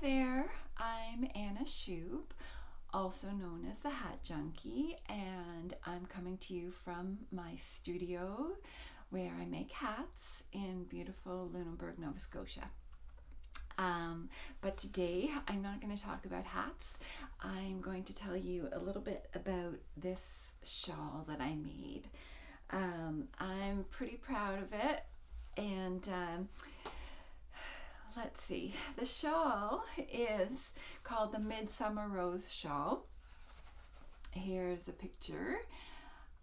there, I'm Anna Shoub, also known as the Hat Junkie, and I'm coming to you from my studio where I make hats in beautiful Lunenburg, Nova Scotia. But today I'm not going to talk about hats. I'm going to tell you a little bit about this shawl that I made. I'm pretty proud of it, and let's see, the shawl is called the Midsummer Rose Shawl. Here's a picture,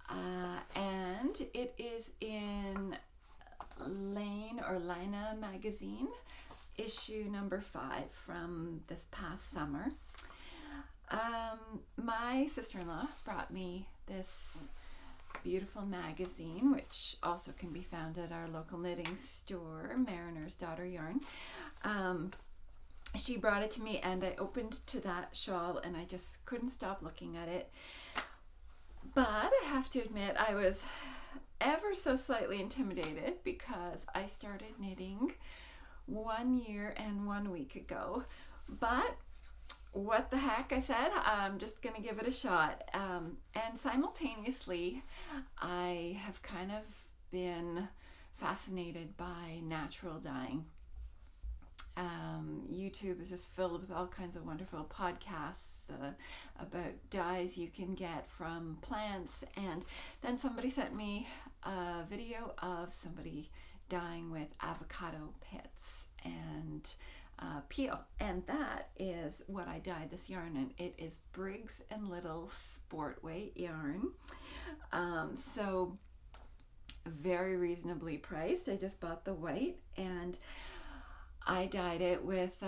and it is in Laine Magazine, issue number 5 from this past summer. My sister-in-law brought me this beautiful magazine, which also can be found at our local knitting store, Mariner's Daughter Yarn. She brought it to me, and I opened to that shawl and I just couldn't stop looking at it. But I have to admit, I was ever so slightly intimidated because I started knitting 1 year and 1 week ago. But what the heck, I said, I'm just gonna give it a shot. And simultaneously, I have kind of been fascinated by natural dyeing. YouTube is just filled with all kinds of wonderful podcasts about dyes you can get from plants, and then somebody sent me a video of somebody dyeing with avocado pits and peel, and that is what I dyed this yarn in. It is Briggs & Little sport weight yarn, so very reasonably priced. I just bought the white, and I dyed it with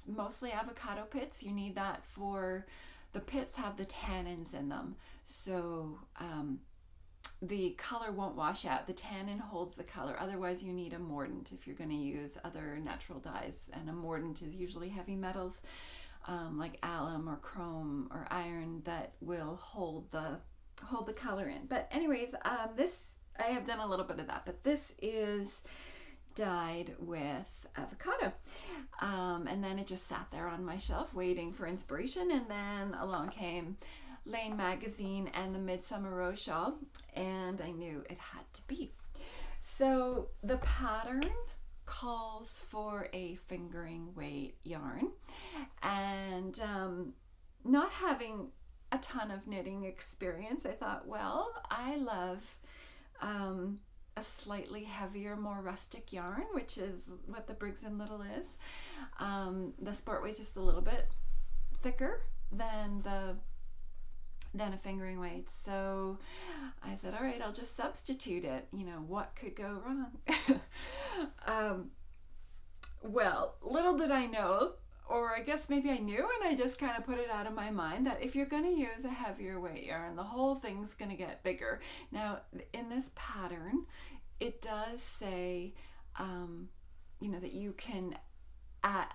mostly avocado pits. You need that for the pits have the tannins in them, so the color won't wash out. The tannin holds the color. Otherwise, you need a mordant if you're going to use other natural dyes, and a mordant is usually heavy metals like alum or chrome or iron that will hold the color in. But anyways, this I have done a little bit of that, but this is dyed with avocado, and then it just sat there on my shelf waiting for inspiration, and then along came Laine Magazine and the Midsummer Rose Shawl, and I knew it had to be. So the pattern calls for a fingering weight yarn, and not having a ton of knitting experience, I thought, well, I love a slightly heavier, more rustic yarn, which is what the Briggs & Little is. The sport weight is just a little bit thicker than a fingering weight. So I said, all right, I'll just substitute it. You know, what could go wrong? Well, little did I know, or I guess maybe I knew, and I just kind of put it out of my mind, that if you're going to use a heavier weight yarn, the whole thing's going to get bigger. Now, in this pattern, it does say, that you can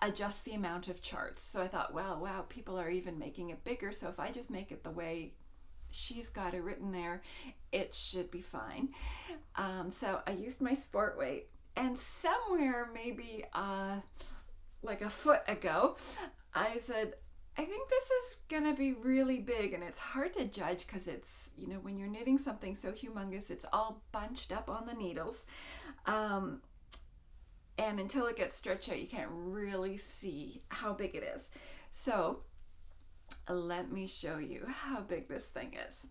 adjust the amount of charts. So I thought, wow, people are even making it bigger. So if I just make it the way she's got it written there, it should be fine. So I used my sport weight, and somewhere maybe like a foot ago, I said, I think this is gonna be really big, and it's hard to judge because it's, when you're knitting something so humongous, it's all bunched up on the needles. And until it gets stretched out, you can't really see how big it is. So let me show you how big this thing is.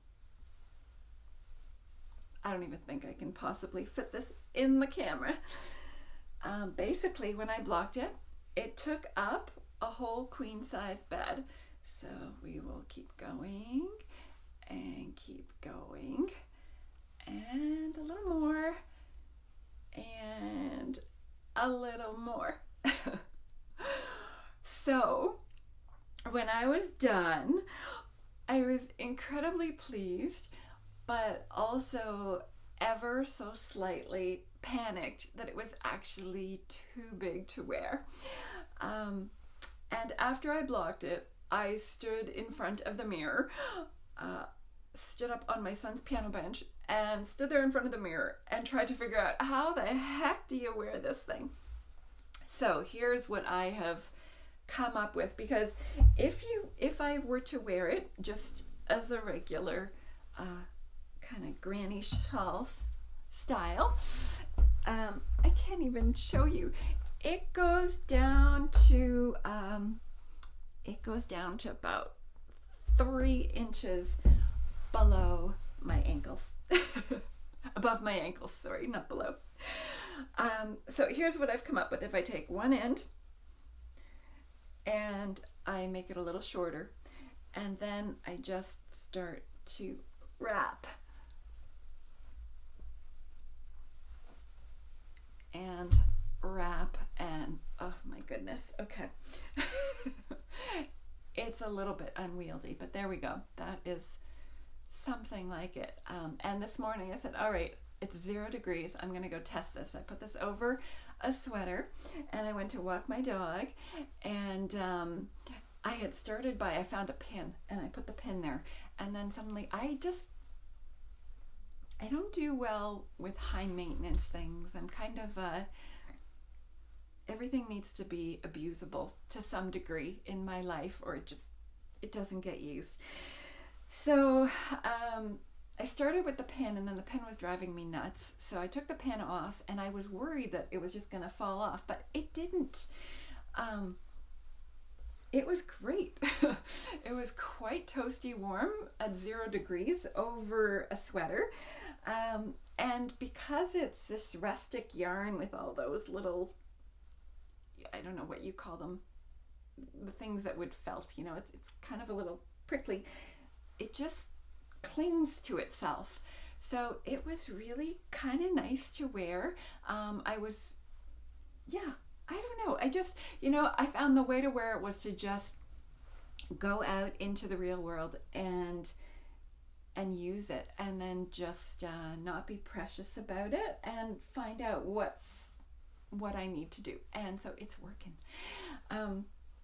I don't even think I can possibly fit this in the camera. Basically, when I blocked it, it took up a whole queen size bed. So we will keep going and keep going, and a little more, and a little more. So when I was done, I was incredibly pleased, but also ever so slightly panicked that it was actually too big to wear. And after I blocked it, I stood in front of the mirror, stood up on my son's piano bench, and stood there in front of the mirror and tried to figure out, how the heck do you wear this thing? So here's what I have come up with, because if I were to wear it just as a regular kind of granny shawl style, I can't even show you. It goes down to about 3 inches below my ankles. Above my ankles, sorry, not below. So here's what I've come up with. If I take one end and I make it a little shorter, and then I just start to wrap and wrap, and oh my goodness, okay. It's a little bit unwieldy, but there we go. That is something like it. And this morning I said, all right, it's 0 degrees. I'm gonna go test this. I put this over a sweater and I went to walk my dog, and I had started by, I found a pin and I put the pin there, and then suddenly I don't do well with high maintenance things. I'm kind of everything needs to be abusable to some degree in my life, or it doesn't get used. So I started with the pin, and then the pin was driving me nuts. So I took the pin off, and I was worried that it was just going to fall off, but it didn't. It was great. It was quite toasty warm at 0 degrees over a sweater. And because it's this rustic yarn with all those little, I don't know what you call them, the things that would felt, you know, it's kind of a little prickly. It just clings to itself. So it was really kind of nice to wear. I don't know. I just, I found the way to wear it was to just go out into the real world and use it, and then just not be precious about it, and find out what I need to do. And so it's working.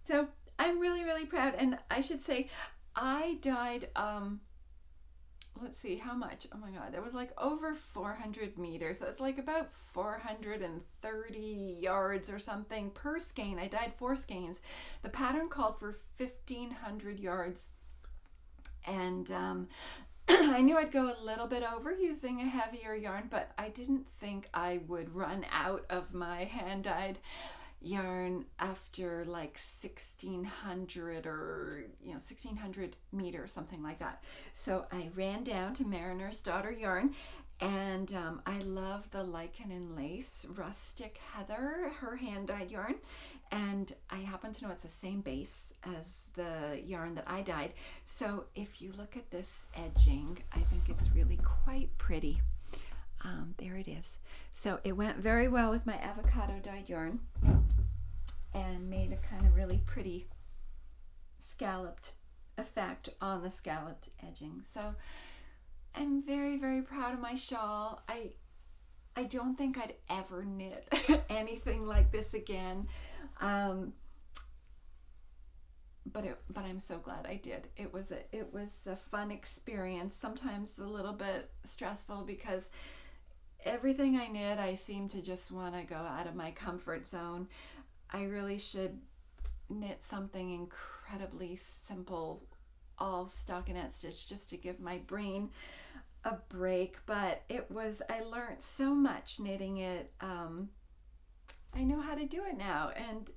So I'm really, really proud. And I should say, I dyed, let's see, how much? Oh my God, it was like over 400 meters. So it's like about 430 yards or something per skein. I dyed 4 skeins. The pattern called for 1,500 yards. And I knew I'd go a little bit over using a heavier yarn, but I didn't think I would run out of my hand-dyed yarn after like 1,600 or 1,600 meters, something like that. So I ran down to Mariner's Daughter yarn, and I love the Lichen and Lace Rustic Heather, her hand-dyed yarn, and I happen to know it's the same base as the yarn that I dyed. So if you look at this edging, I think it's really quite pretty. There it is. So it went very well with my avocado dyed yarn and made a kind of really pretty scalloped effect on the scalloped edging. So I'm very, very proud of my shawl. I don't think I'd ever knit anything like this again. But I'm so glad I did. It was a fun experience, sometimes a little bit stressful, because everything I knit, I seem to just want to go out of my comfort zone. I really should knit something incredibly simple, all stockinette stitch, just to give my brain a break. But I learned so much knitting it. I know how to do it now, and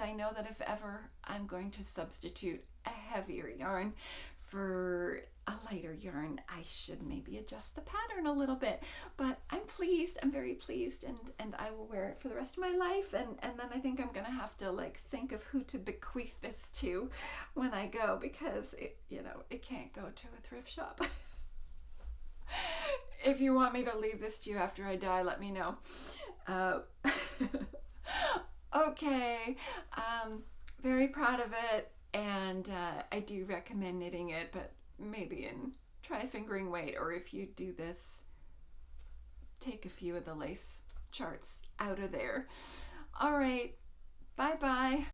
I know that if ever I'm going to substitute a heavier yarn for a lighter yarn, I should maybe adjust the pattern a little bit. But I'm pleased, I'm very pleased, and I will wear it for the rest of my life, and then I think I'm gonna have to think of who to bequeath this to when I go, because it can't go to a thrift shop. If you want me to leave this to you after I die, let me know. Okay, very proud of it, and I do recommend knitting it, but maybe try a fingering weight, or if you do this, take a few of the lace charts out of there. All right, bye-bye.